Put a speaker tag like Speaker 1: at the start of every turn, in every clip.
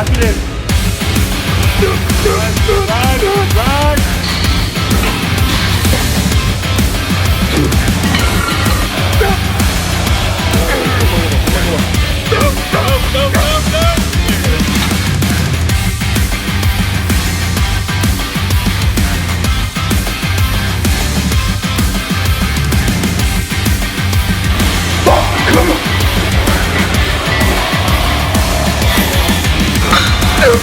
Speaker 1: Lock it in. Run. Go.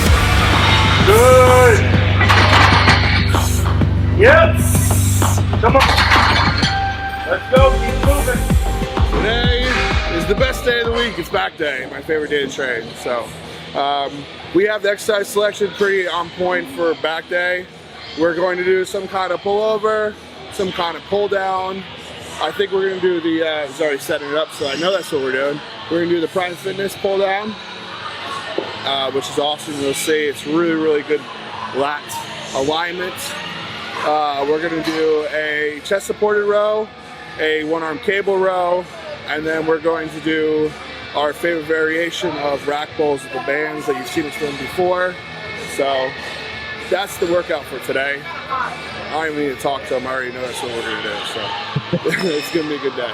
Speaker 1: Good. Yep. Come on. Let's go. Keep moving.
Speaker 2: Today is the best day of the week. It's back day, my favorite day to train. So we have the exercise selection pretty on point for back day. We're going to do some kind of pullover, some kind of pull down. I think we're going to do the, he's already setting it up, so I know that's what we're doing. We're going to do the Prime Fitness pull down, which is awesome. You'll see it's really good lat alignment. We're going to do a chest supported row, a one arm cable row, and then we're going to do our favorite variation of rack pulls with the bands that you've seen us doing before. So that's the workout for today. I don't even need to talk to them. I already know that's what we're going to do. So it's going to be a good day.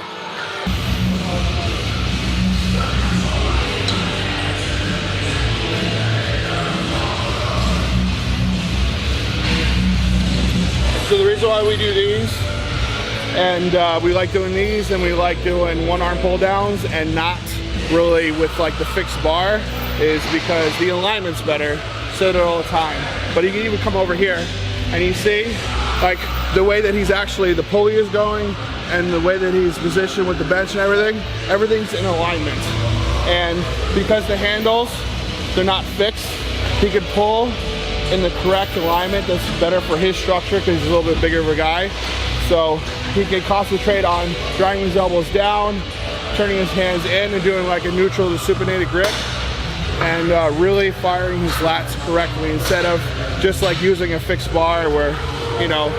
Speaker 2: So the reason why we do these, and we like doing these, and we like doing one arm pull downs and not really with like the fixed bar, is because the alignment's better, so they're all the time. But you can even come over here and you see like the way that he's actually, the pulley is going and the way that he's positioned with the bench and everything's in alignment. And because the handles, they're not fixed, he can pull in the correct alignment that's better for his structure because he's a little bit bigger of a guy. So he can concentrate on driving his elbows down, turning his hands in and doing like a neutral to supinated grip, and really firing his lats correctly instead of just like using a fixed bar where, you know,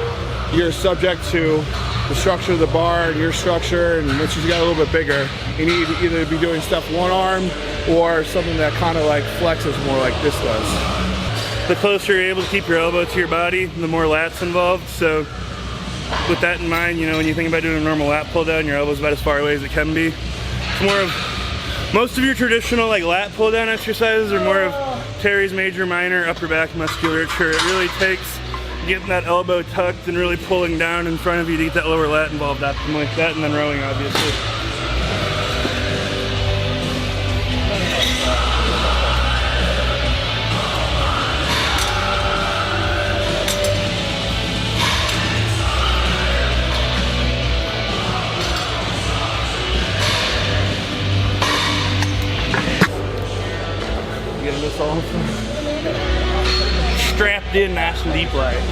Speaker 2: you're subject to the structure of the bar and your structure, and once you got a little bit bigger, you need to either be doing stuff one arm or something that kind of like flexes more like this does.
Speaker 1: The closer you're able to keep your elbow to your body, the more lats involved. So with that in mind, you know, when you think about doing a normal lat pull down, your elbow's about as far away as it can be. It's more of, most of your traditional like lat pull down exercises are more of teres major, minor, upper back musculature. It really takes getting that elbow tucked and really pulling down in front of you to get that lower lat involved optimally. That and then rowing, obviously. Getting this off. Strapped in nice and deep like.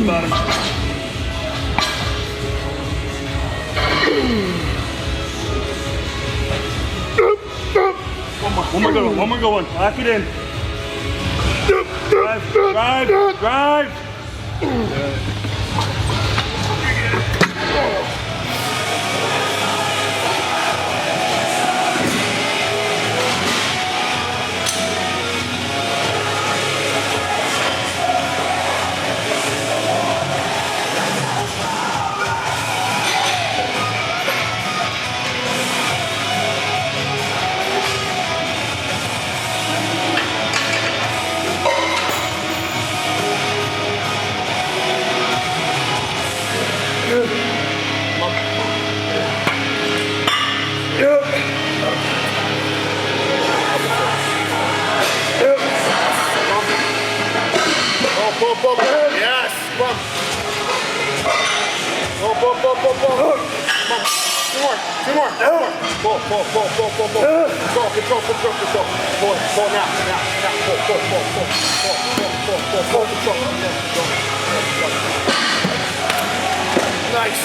Speaker 1: Bottom. One more good one. Lock it in. Drive.
Speaker 2: Yes, come on. Come on. Two more. Pull. Control. Pull now. Pull, control. Nice.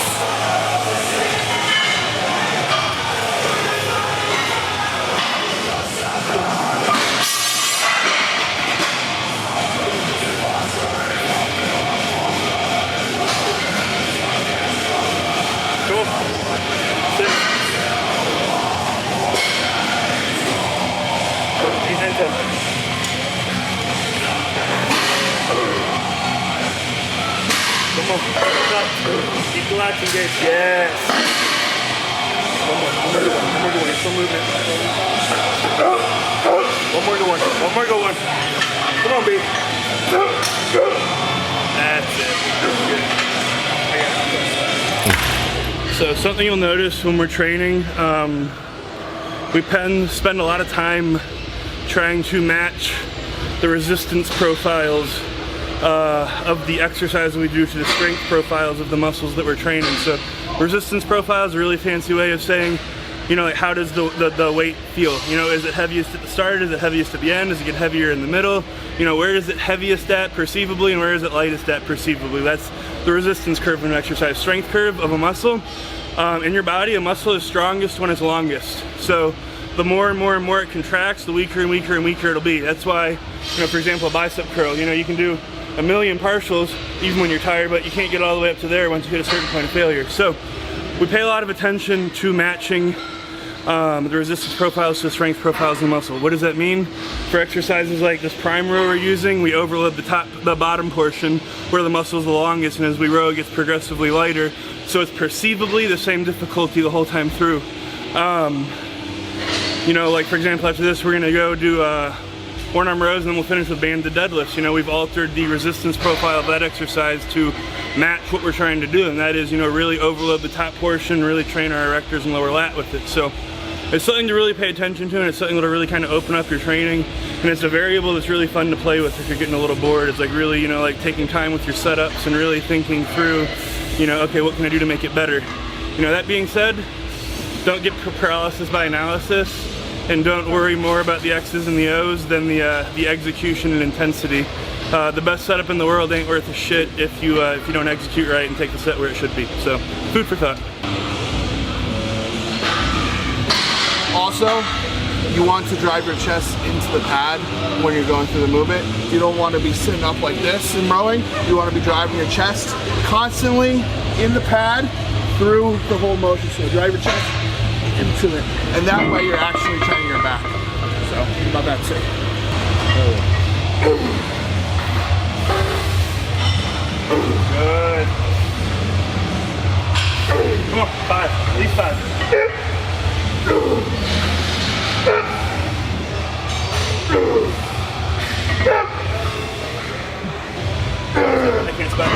Speaker 1: Come on, keep the latch engaged. Yes. One more to one. Still movement. One more to one. Come on, B. That's it. So something you'll notice when we're training, we spend a lot of time trying to match the resistance profiles of the exercise we do to the strength profiles of the muscles that we're training. So resistance profile is a really fancy way of saying, you know, like how does the weight feel? You know, is it heaviest at the start? Is it heaviest at the end? Does it get heavier in the middle? You know, where is it heaviest at perceivably and where is it lightest at perceivably? That's the resistance curve of an exercise. Strength curve of a muscle. In your body, a muscle is strongest when it's longest. So the more and more it contracts, the weaker and weaker it'll be. That's why, you know, for example, a bicep curl, you know, you can do a million partials even when you're tired, but you can't get all the way up to there once you hit a certain point of failure. So we pay a lot of attention to matching the resistance profiles to the strength profiles of the muscle. What does that mean? For exercises like this prime row we're using, we overload the bottom portion where the muscle is the longest, and as we row it gets progressively lighter. So it's perceivably the same difficulty the whole time through. You know, like for example, after this we're gonna go do one arm rows and then we'll finish with banded deadlifts. You know, we've altered the resistance profile of that exercise to match what we're trying to do, and that is, you know, really overload the top portion, really train our erectors and lower lat with it. So it's something to really pay attention to, and it's something that'll really kind of open up your training, and it's a variable that's really fun to play with if you're getting a little bored. It's like really, you know, like taking time with your setups and really thinking through, you know, okay, what can I do to make it better? You know, that being said, don't get paralysis by analysis, and don't worry more about the X's and the O's than the execution and intensity. The best setup in the world ain't worth a shit if you don't execute right and take the set where it should be. So, food for thought.
Speaker 2: Also, you want to drive your chest into the pad when you're going through the movement. You don't want to be sitting up like this and rowing. You want to be driving your chest constantly in the pad through the whole motion. So drive your chest into it, and that way you're actually training your back. So think about that too.
Speaker 1: Good. Come on, 5, at least 5. I can't spot it.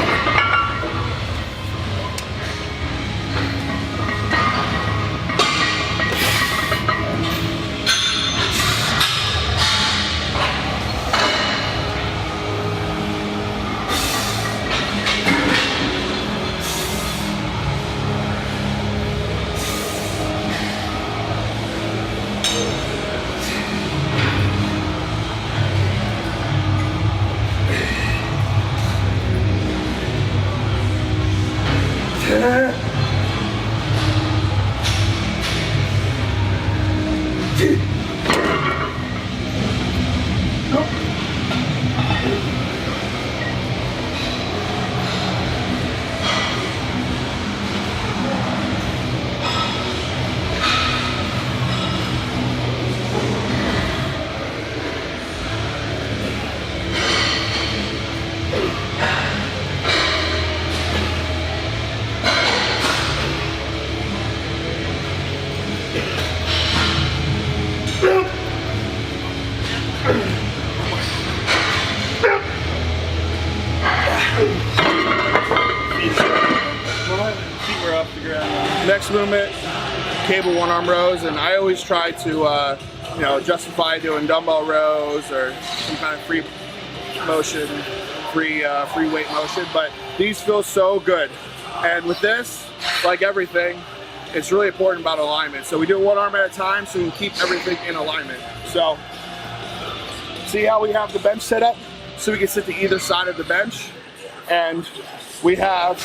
Speaker 2: Next movement, cable one arm rows, and I always try to you know, justify doing dumbbell rows or some kind of free motion, free weight motion, but these feel so good. And with this, like everything, it's really important about alignment. So we do one arm at a time so we can keep everything in alignment. So see how we have the bench set up? So we can sit to either side of the bench. And we have,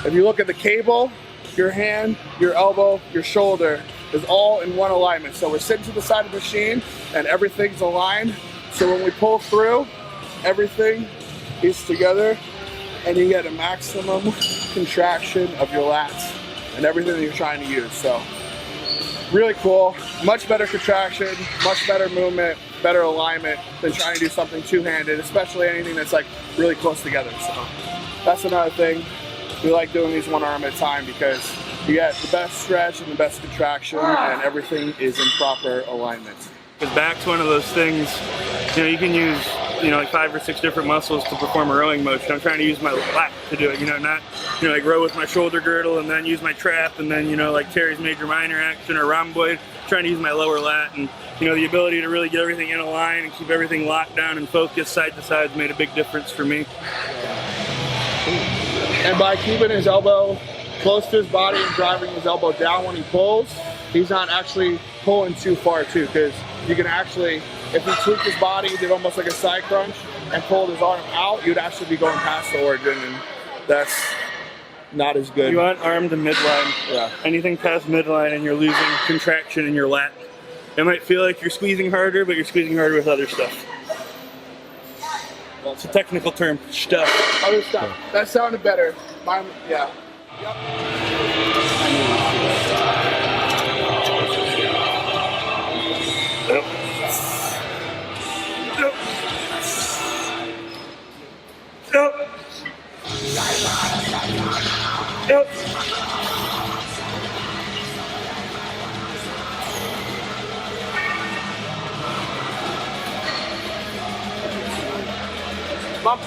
Speaker 2: if you look at the cable, your hand, your elbow, your shoulder is all in one alignment. So we're sitting to the side of the machine and everything's aligned. So when we pull through, everything is together and you get a maximum contraction of your lats and everything that you're trying to use. So really cool, much better contraction, much better movement, better alignment than trying to do something two-handed, especially anything that's like really close together. So that's another thing. We like doing these one arm at a time because you get the best stretch and the best contraction and everything is in proper alignment.
Speaker 1: Because back's one of those things, you know, you can use, you know, like 5 or 6 different muscles to perform a rowing motion. I'm trying to use my lat to do it, you know, not, you know, like row with my shoulder girdle and then use my trap and then, you know, like Terry's major minor action or rhomboid, trying to use my lower lat. And, you know, the ability to really get everything in a line and keep everything locked down and focused side to side has made a big difference for me.
Speaker 2: And by keeping his elbow close to his body and driving his elbow down when he pulls, he's not actually pulling too far too, because you can actually, if he tweaked his body, did almost like a side crunch and pulled his arm out, you'd actually be going past the origin, and that's not as good.
Speaker 1: You want arm to midline.
Speaker 2: Yeah.
Speaker 1: Anything past midline and you're losing contraction in your lat. It might feel like you're squeezing harder, but you're squeezing harder with other stuff. Well, it's a technical term, stuff.
Speaker 2: Other stuff. That sounded better. Mine, yeah. Yep.
Speaker 1: Yep. Yep. Yep. Yep.
Speaker 2: Bump.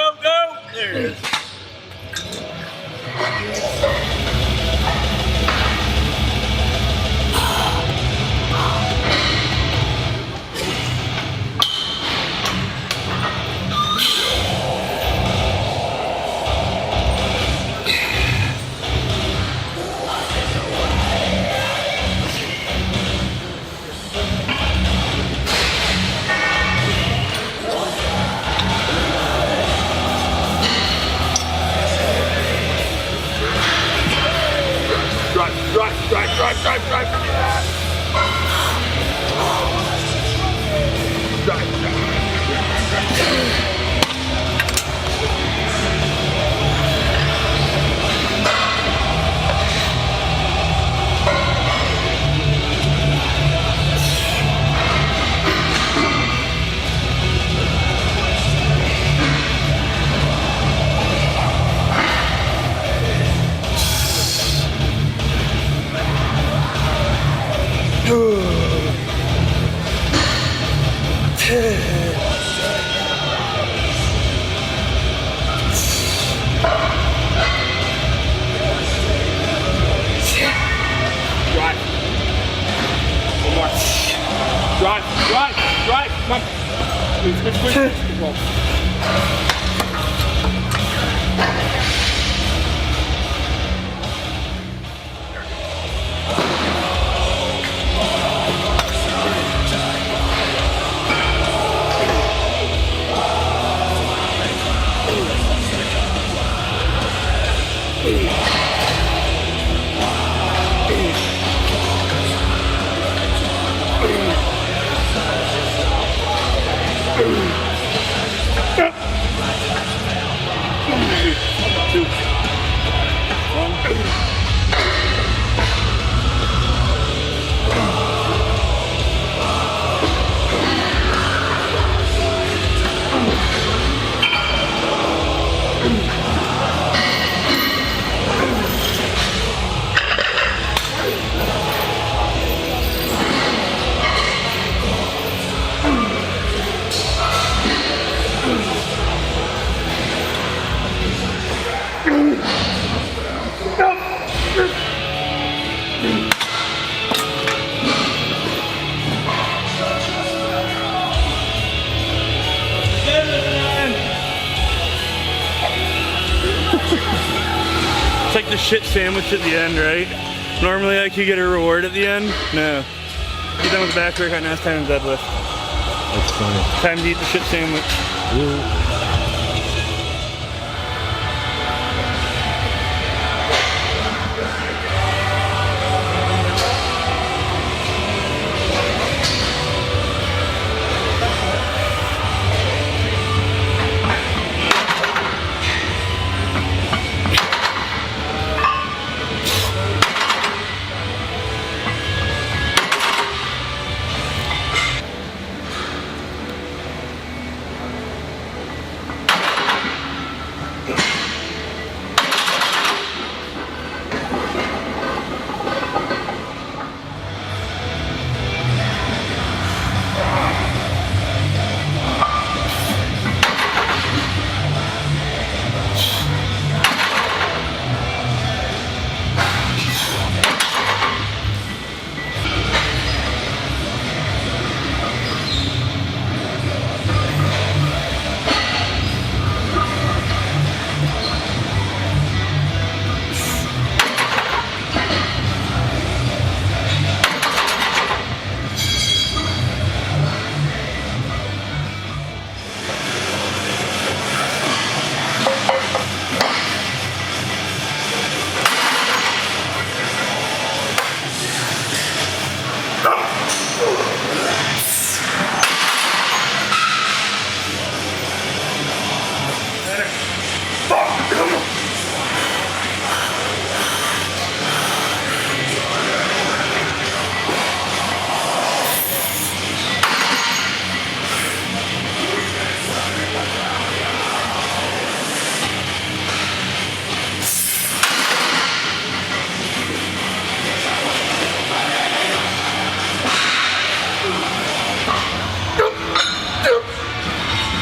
Speaker 1: Go! There it is.
Speaker 2: Squeeze. Well,
Speaker 1: It's like the shit sandwich at the end, right? Normally like you get a reward at the end. No. You're done with the back workout, now it's time to deadlift.
Speaker 3: That's funny.
Speaker 1: Time to eat the shit sandwich.
Speaker 3: Ooh.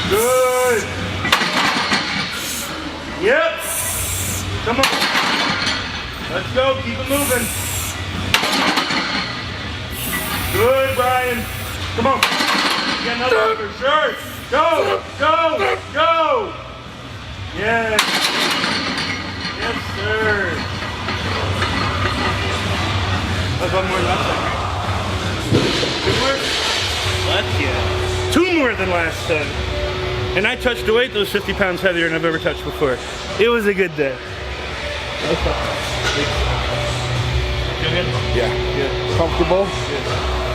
Speaker 1: Good. Yep. Come on. Let's go. Keep it moving. Good, Brian. Come on. Get another one for sure. Go. Go. Go. Yes. Yes, sir. That's one more left time. Two more? Left, yeah. Two more than last time. And I touched a weight that was 50 pounds heavier than I've ever touched before. It was a good day.
Speaker 2: yeah. Good. Comfortable?
Speaker 1: Good.